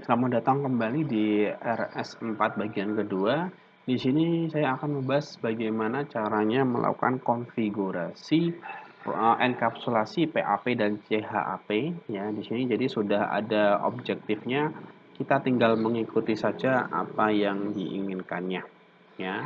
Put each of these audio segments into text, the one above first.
Selamat datang kembali di RS4 bagian kedua. Di sini saya akan membahas bagaimana caranya melakukan konfigurasi enkapsulasi PAP dan CHAP ya. Di sini jadi sudah ada objektifnya. Kita tinggal mengikuti saja apa yang diinginkannya ya.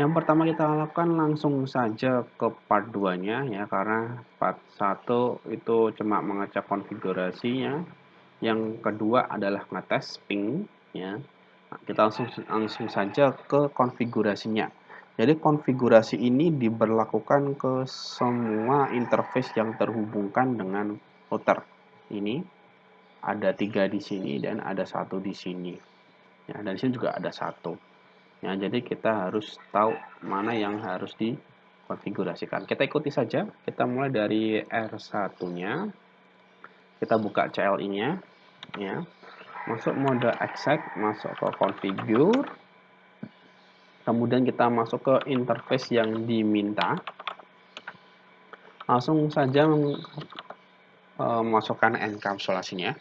Yang pertama kita lakukan langsung saja ke part 2-nya ya, karena part 1 itu cuma mengecek konfigurasinya. Yang kedua adalah ngetes ping ya. Nah, kita langsung saja ke konfigurasinya. Jadi konfigurasi ini diberlakukan ke semua interface yang terhubungkan dengan router. Ini ada 3 di sini dan ada 1 di sini. Ya, dan di sini juga ada 1. Ya, jadi kita harus tahu mana yang harus dikonfigurasikan. Kita ikuti saja. Kita mulai dari R1-nya. Kita buka CLI-nya ya. Masuk mode exec, masuk ke configure. Kemudian kita masuk ke interface yang diminta. Langsung saja masukkan enkapsulasinya.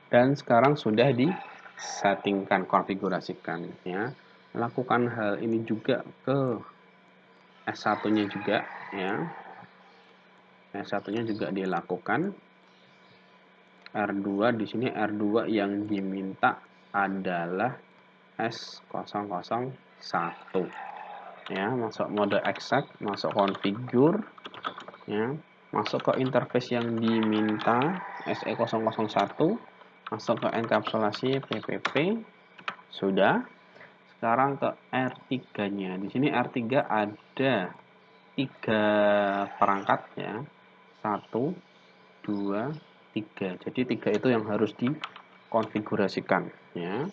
Dan sekarang sudah disettingkan, konfigurasikan ya. Lakukan hal ini juga ke S1-nya juga ya. S1-nya juga dilakukan. R2 di sini R2 yang diminta adalah S001 ya. Masuk mode exec, masuk configure ya, masuk ke interface yang diminta SE001, masuk ke enkapsulasi PPP. Sudah. Sekarang ke R3-nya. Di sini R3 ada 3 perangkat ya. 1 2 3. Jadi 3 itu yang harus dikonfigurasikan ya.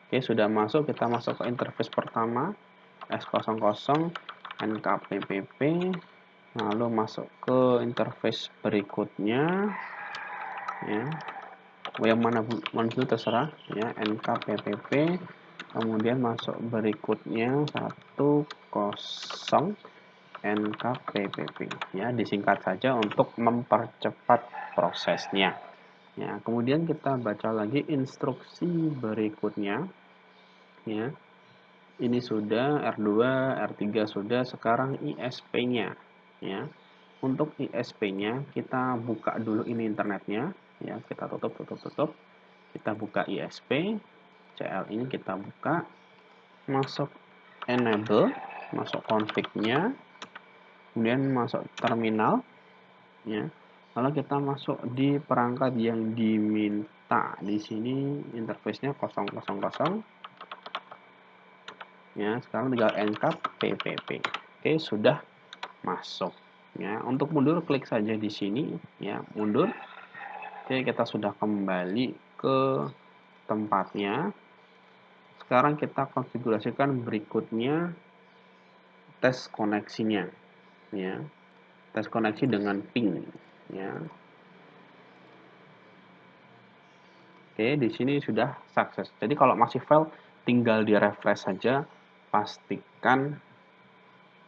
Oke, sudah masuk. Kita masuk ke interface pertama S00 NKPPP. Lalu masuk ke interface berikutnya ya. Yang mana dulu terserah ya, NKPPP. Kemudian masuk berikutnya 10 NKPPP ya, disingkat saja untuk mempercepat prosesnya. Ya, kemudian kita baca lagi instruksi berikutnya ya. Ini sudah R2, R3 sudah, sekarang ISP-nya ya. Untuk ISP-nya kita buka dulu ini internetnya ya, kita tutup. Kita buka ISP, CL ini kita buka, masuk enable, masuk config-nya, kemudian masuk terminal ya. Lalu kita masuk di perangkat yang diminta. Di sini interface-nya 000 ya. Sekarang tinggal enkap PPP. Oke, sudah masuk ya. Untuk mundur klik saja di sini ya, mundur. Oke, kita sudah kembali ke tempatnya. Sekarang kita konfigurasikan berikutnya tes koneksinya ya. Tes koneksi dengan ping ya. Oke, di sini sudah sukses. Jadi kalau masih fail tinggal di-refresh saja, pastikan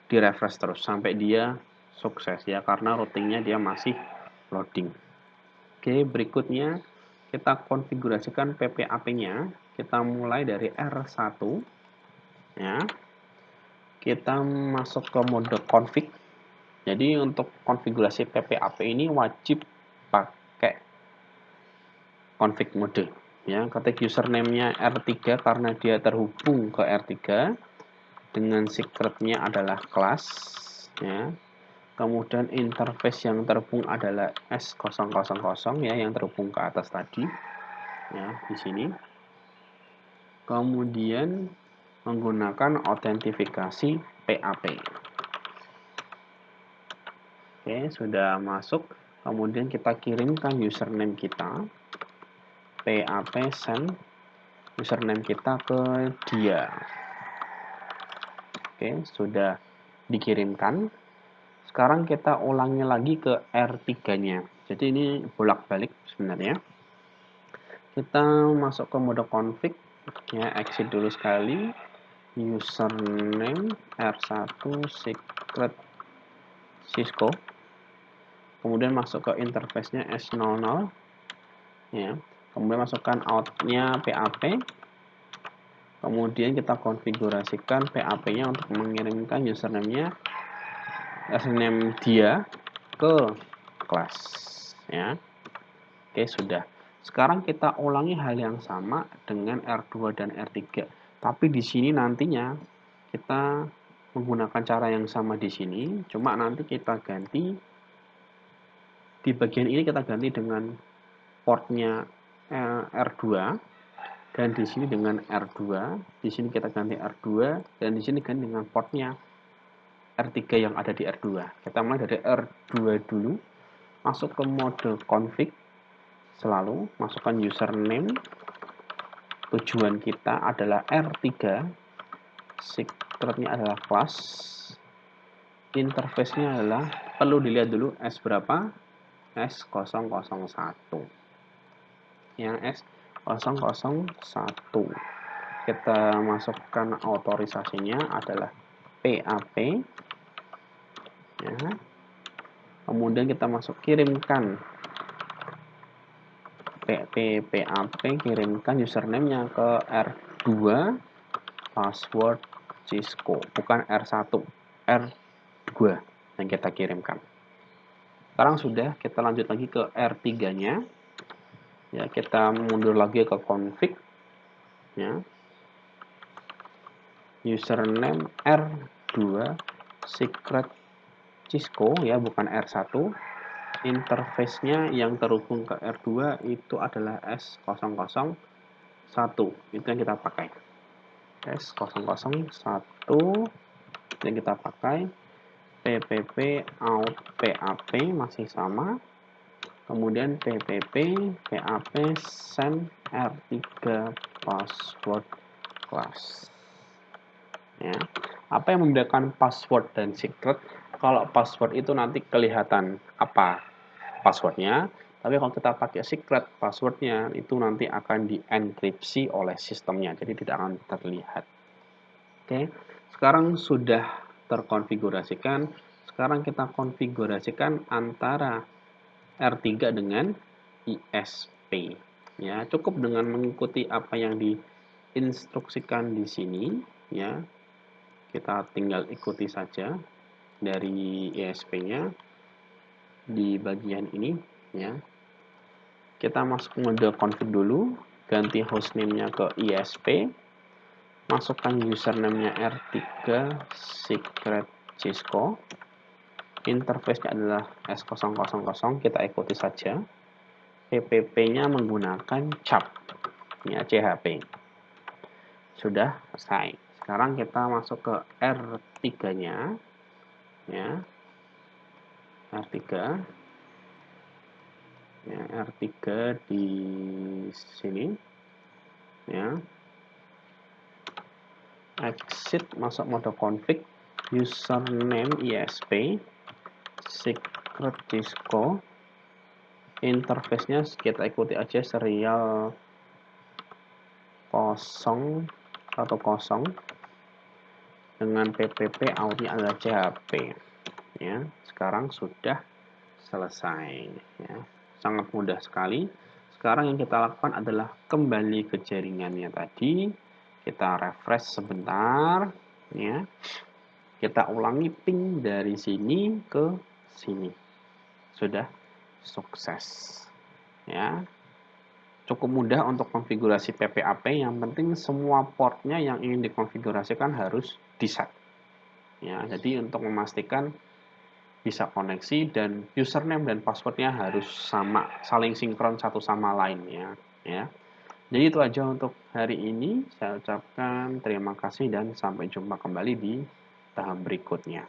di-refresh terus sampai dia sukses ya, karena routingnya dia masih loading. Oke, berikutnya kita konfigurasikan PPAP-nya. Kita mulai dari R1 ya. Kita masuk ke mode config. Jadi untuk konfigurasi PPAP ini wajib pakai config mode ya. Ketik username-nya R3 karena dia terhubung ke R3, dengan secret-nya adalah class ya. Kemudian interface yang terhubung adalah S000 ya, yang terhubung ke atas tadi ya, di sini. Kemudian menggunakan autentifikasi PAP. Oke, sudah masuk. Kemudian kita kirimkan username kita, PAP send username kita ke dia. Oke, sudah dikirimkan. Sekarang kita ulangi lagi ke R3-nya. Jadi ini bolak-balik sebenarnya. Kita masuk ke mode config ya, exit dulu sekali. Username R1 secret Cisco. kemudian masuk ke interface-nya S00, ya. Kemudian masukkan out-nya PAP, kemudian kita konfigurasikan PAP-nya untuk mengirimkan username dia ke kelas, ya. Oke, sudah. Sekarang kita ulangi hal yang sama dengan R2 dan R3. Tapi di sini nantinya kita menggunakan cara yang sama di sini, cuma nanti kita ganti di bagian ini, kita ganti dengan portnya R2, dan di sini dengan R2, di sini kita ganti R2, dan di sini ganti dengan portnya R3 yang ada di R2. Kita mulai dari R2 dulu, masuk ke mode config, selalu masukkan username, tujuan kita adalah R3, secretnya adalah class, interface-nya adalah, perlu dilihat dulu S berapa, S001, yang S001. Kita masukkan otorisasinya adalah PAP, ya. Kemudian kita kirimkan PAP, kirimkan username-nya ke R2, password Cisco, bukan R1, R2 yang kita kirimkan. Sekarang sudah, kita lanjut lagi ke R3-nya. Ya, kita mundur lagi ke config, ya. Username R2 secret Cisco, ya, bukan R1. Interface-nya yang terhubung ke R2 itu adalah S001. Itu yang kita pakai. S001 yang kita pakai. PPP out PAP masih sama. Kemudian PPP PAP send R3 password class. Ya. Apa yang membedakan password dan secret? Kalau password itu nanti kelihatan apa passwordnya, tapi kalau kita pakai secret, passwordnya itu nanti akan dienkripsi oleh sistemnya, jadi tidak akan terlihat. Oke, sekarang sudah terkonfigurasikan. Sekarang kita konfigurasikan antara R3 dengan ISP. Ya, cukup dengan mengikuti apa yang diinstruksikan di sini, ya. Kita tinggal ikuti saja dari ISP-nya di bagian ini, ya. Kita masuk mode config dulu, ganti hostname-nya ke ISP, masukkan username-nya R3 secret Cisco, interface-nya adalah S000, kita ikuti saja. PPP-nya menggunakan CHAP, ya, CHP. Sudah selesai. Sekarang kita masuk ke R3-nya, ya. R3, ya, R3 di sini, ya. Exit, masuk mode config, username ISP secret Cisco, interface-nya kita ikuti aja serial 010 dengan PPP out-nya adalah CHP. Ya, sekarang sudah selesai, ya. Sangat mudah sekali. Sekarang yang kita lakukan adalah kembali ke jaringannya tadi. Kita refresh sebentar, ya. Kita ulangi ping dari sini ke sini. Sudah sukses, ya. Cukup mudah untuk konfigurasi PPAP, yang penting semua portnya yang ingin dikonfigurasikan harus di-set. Ya, jadi untuk memastikan bisa koneksi dan username dan passwordnya harus sama, saling sinkron satu sama lainnya, ya. Jadi itu aja untuk hari ini. Saya ucapkan terima kasih dan sampai jumpa kembali di tahap berikutnya.